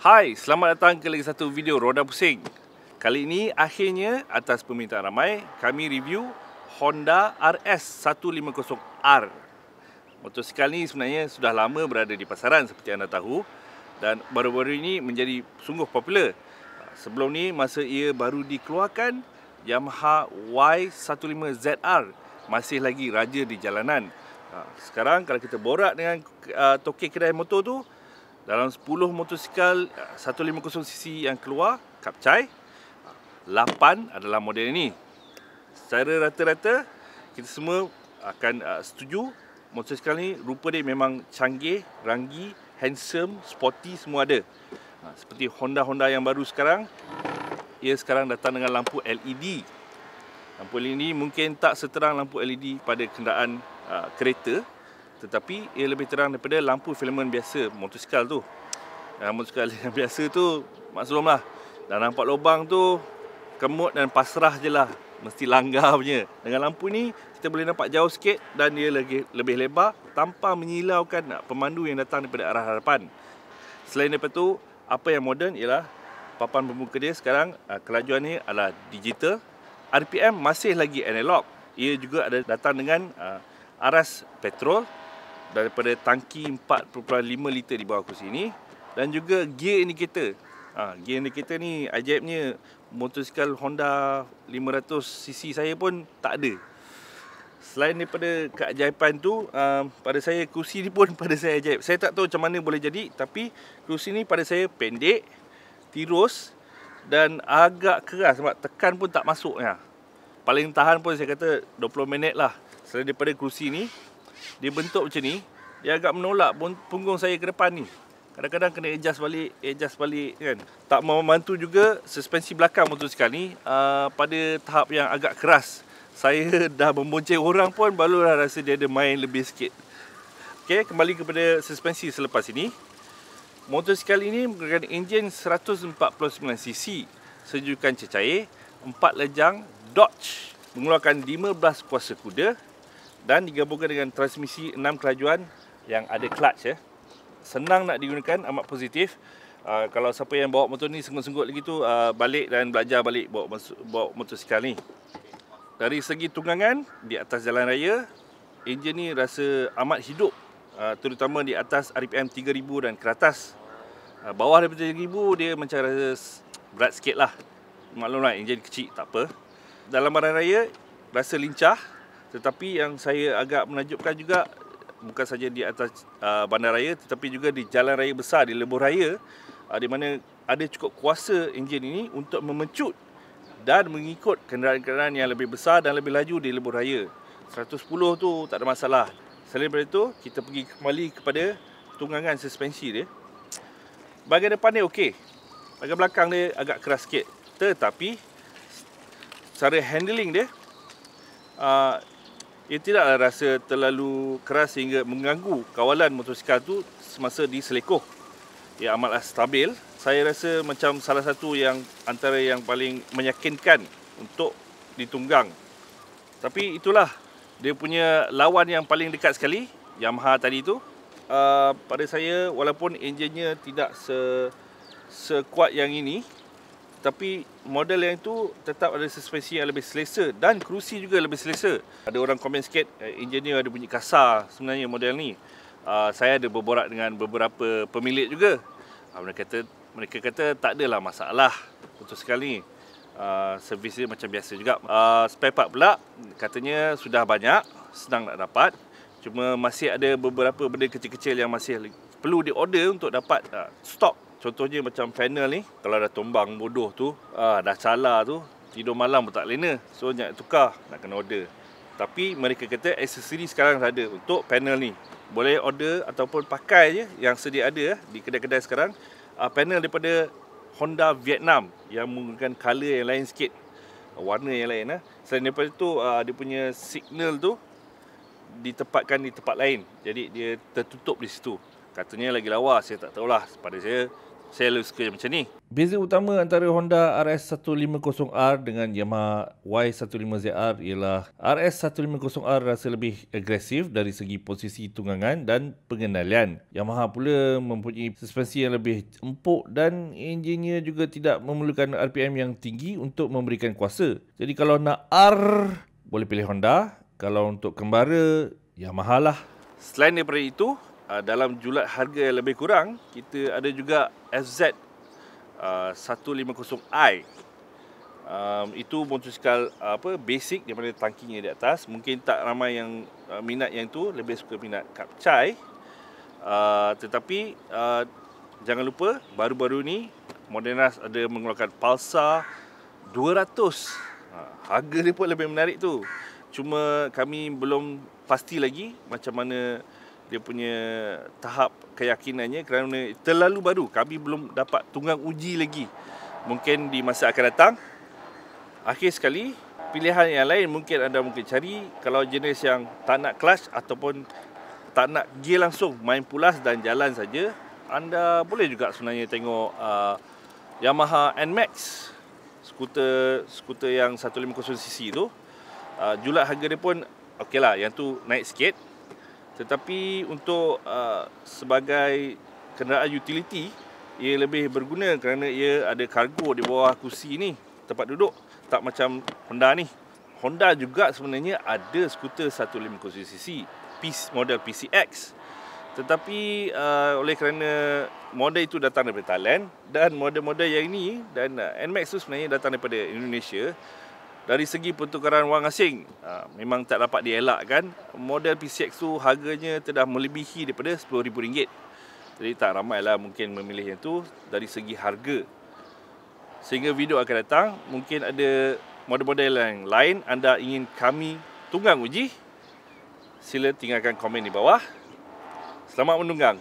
Hai, selamat datang ke lagi satu video Roda Pusing. Kali ini akhirnya atas permintaan ramai kami review Honda RS 150R. Motosikal ni sebenarnya sudah lama berada di pasaran seperti anda tahu dan baru-baru ini menjadi sungguh popular. Sebelum ni masa ia baru dikeluarkan, Yamaha Y15ZR masih lagi raja di jalanan. Sekarang kalau kita borak dengan tokek kedai motor tu, dalam 10 motosikal 150cc yang keluar kapcai, 8 adalah model ini. Secara rata-rata kita semua akan setuju motosikal ni rupa dia memang canggih, ranggi, handsome, sporty, semua ada. Seperti Honda yang baru sekarang, ia sekarang datang dengan lampu LED. Lampu LED mungkin tak seterang lampu LED pada kenderaan kereta, tetapi ia lebih terang daripada lampu filament biasa motosikal tu. Motosikal yang biasa tu maklumlah, dah nampak lubang tu kemut dan pasrah je lah, mesti langgar punya. Dengan lampu ni kita boleh nampak jauh sikit dan dia lebih lebar tanpa menyilaukan pemandu yang datang daripada arah hadapan. Selain daripada tu, apa yang moden ialah papan pembuka dia sekarang kelajuan ni adalah digital. RPM masih lagi analog. Ia juga ada datang dengan aras petrol daripada tangki 4.5 liter di bawah kursi ini, dan juga gear indicator. Gear indicator ni ajaibnya motosikal Honda 500cc saya pun tak ada. Selain daripada keajaiban tu, pada saya kerusi ni pun pada saya ajaib. Saya tak tahu macam mana boleh jadi, tapi kerusi ni pada saya pendek, tirus dan agak keras sebab tekan pun tak masuknya. Paling tahan pun saya kata 20 minit lah. Selain daripada kerusi ni, dia bentuk macam ni, dia agak menolak punggung saya ke depan ni. Kadang-kadang kena adjust balik kan. Tak membantu juga suspensi belakang motosikal ni pada tahap yang agak keras. Saya dah membonceng orang pun barulah rasa dia ada main lebih sikit. Okey, kembali kepada suspensi selepas ini. Motosikal ini menggunakan enjin 149cc, sejukan cecair, 4 lejang Dodge, mengeluarkan 15 kuasa kuda dan digabungkan dengan transmisi 6 kelajuan yang ada clutch. Senang nak digunakan, amat positif. Kalau siapa yang bawa motor ni senggut-senggut lagi tu, balik dan belajar balik bawa motosikal ni. Dari segi tunggangan di atas jalan raya, enjin ni rasa amat hidup, terutama di atas RPM 3000 dan ke atas. Bawah daripada 3000 dia macam rasa berat sikit lah. Maklumlah enjin kecil, tak apa. Dalam baran raya rasa lincah, tetapi yang saya agak menakjubkan juga bukan saja di atas bandar raya, tetapi juga di jalan raya besar, di lebuh raya, di mana ada cukup kuasa enjin ini untuk memencut dan mengikut kenderaan-kenderaan yang lebih besar dan lebih laju di lebuh raya. 110 tu tak ada masalah. Selain daripada itu, kita pergi kembali kepada tunggangan suspensi dia. Bahagian depan dia okey. Bahagian belakang dia agak keras sikit. Tetapi cara handling dia, ia tidaklah rasa terlalu keras sehingga mengganggu kawalan motosikal tu semasa diselekoh. Ia amatlah stabil. Saya rasa macam salah satu yang antara yang paling meyakinkan untuk ditunggang. Tapi itulah dia punya lawan yang paling dekat sekali, Yamaha tadi tu. Pada saya, walaupun enjinnya tidak sekuat yang ini, tapi model yang itu tetap ada suspensi yang lebih selesa dan kerusi juga lebih selesa. Ada orang komen sikit enjinnya ada bunyi kasar sebenarnya model ni. Saya ada berborak dengan beberapa pemilik juga. Mereka kata tak adalah masalah motosikal ni. Servis dia macam biasa juga. Spare part pula katanya sudah banyak, senang nak dapat. Cuma masih ada beberapa benda kecil-kecil yang masih perlu di-order untuk dapat stok. Contohnya macam panel ni, kalau dah tombang bodoh tu, dah cala tu, tidur malam pun tak lena. So nak tukar, nak kena order. Tapi mereka kata aksesori sekarang dah ada untuk panel ni. Boleh order ataupun pakai je yang sedia ada di kedai-kedai sekarang. Panel daripada Honda Vietnam yang menggunakan color yang lain sikit, warna yang lain. Selain daripada tu, dia punya signal tu ditempatkan di tempat lain. Jadi dia tertutup di situ. Katanya lagi lawa, saya tak tahulah. Pada saya Saya lebih suka macam ni. Beza utama antara Honda RS150R dengan Yamaha Y15ZR ialah RS150R rasa lebih agresif dari segi posisi tunggangan dan pengendalian. Yamaha pula mempunyai suspensi yang lebih empuk dan enjinnya juga tidak memerlukan RPM yang tinggi untuk memberikan kuasa. Jadi kalau nak R, boleh pilih Honda. Kalau untuk kembara, Yamaha lah. Selain daripada itu, dalam julat harga yang lebih kurang, kita ada juga FZ 150i. Itu motosikal basic daripada tangkinya di atas. Mungkin tak ramai yang minat yang itu, lebih suka minat kapcai. Tetapi jangan lupa baru-baru ni Modernas ada mengeluarkan Pulsar 200. Harga dia pun lebih menarik tu. Cuma kami belum pasti lagi macam mana dia punya tahap keyakinannya kerana terlalu baru. Kami belum dapat tunggang uji lagi. Mungkin di masa akan datang. Akhir sekali, pilihan yang lain mungkin anda mungkin cari kalau jenis yang tak nak clutch ataupun tak nak gear langsung, main pulas dan jalan saja. Anda boleh juga sebenarnya tengok Yamaha NMAX, skuter yang 150cc tu. Julat harga dia pun okey lah, yang tu naik sikit. Tetapi untuk sebagai kenderaan utility, ia lebih berguna kerana ia ada kargo di bawah kursi ni, tempat duduk. Tak macam Honda ni. Honda juga sebenarnya ada skuter 150cc, model PCX. Tetapi oleh kerana model itu datang daripada Thailand dan model-model yang ini dan NMAX tu sebenarnya datang daripada Indonesia, dari segi pertukaran wang asing memang tak dapat dielakkan. Model PCX tu harganya telah melebihi daripada RM10,000. Jadi tak ramailah mungkin memilih yang tu dari segi harga. Sehingga video akan datang, mungkin ada model-model yang lain anda ingin kami tunggang uji. Sila tinggalkan komen di bawah. Selamat menunggang.